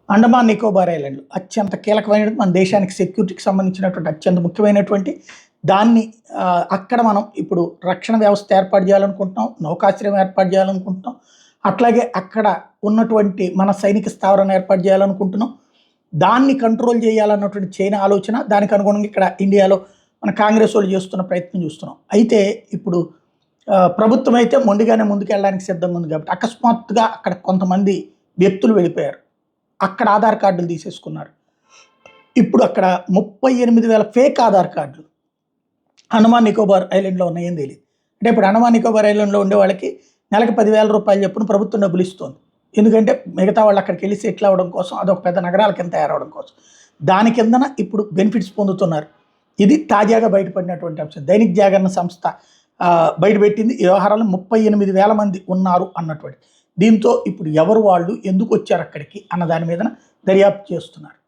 అండమాన్ నికోబార్ ఐలాండ్లు అత్యంత కీలకమైనటువంటి మన దేశానికి సెక్యూరిటీకి సంబంధించినటువంటి అత్యంత ముఖ్యమైనటువంటి దాన్ని అక్కడ మనం ఇప్పుడు రక్షణ వ్యవస్థ ఏర్పాటు చేయాలనుకుంటున్నాం, నౌకాశ్రయం ఏర్పాటు చేయాలనుకుంటున్నాం. అట్లాగే అక్కడ ఉన్నటువంటి మన సైనిక స్థావరాన్ని ఏర్పాటు చేయాలనుకుంటున్నాం. దాన్ని కంట్రోల్ చేయాలన్నటువంటి చైనా ఆలోచన, దానికి అనుగుణంగా ఇక్కడ ఇండియాలో మన కాంగ్రెస్ వాళ్ళు చేస్తున్న ప్రయత్నం చూస్తున్నాం. అయితే ఇప్పుడు ప్రభుత్వం అయితే మొండిగానే ముందుకెళ్ళడానికి సిద్ధంగా ఉంది కాబట్టి అకస్మాత్తుగా అక్కడ కొంతమంది వ్యక్తులు వెళ్ళిపోయారు. అక్కడ ఆధార్ కార్డులు తీసేసుకున్నారు. ఇప్పుడు అక్కడ 38,000 ఫేక్ ఆధార్ కార్డులు అండమాన్ నికోబార్ ఐలాండ్లో ఉన్నాయని తెలియదు. అంటే ఇప్పుడు అండమాన్ నికోబార్ ఐలాండ్లో ఉండే వాళ్ళకి నెలకు 10,000 రూపాయలు చెప్పున ప్రభుత్వం డబ్బులు ఇస్తుంది. ఎందుకంటే మిగతా వాళ్ళు అక్కడికి వెళ్ళి సెటిల్ అవ్వడం కోసం, అదొక పెద్ద నగరాల కింద తయారవడం కోసం. దాని కిందన ఇప్పుడు బెనిఫిట్స్ పొందుతున్నారు. ఇది తాజాగా బయటపడినటువంటి అంశం. దైనిక్ జాగరణ సంస్థ బయటపెట్టింది. ఈ వ్యవహారాలు 38,000 మంది ఉన్నారు అన్నటువంటి. దీంతో ఇప్పుడు ఎవరు వాళ్ళు, ఎందుకు వచ్చారు అక్కడికి అన్న దాని మీద దర్యాప్తు చేస్తున్నారు.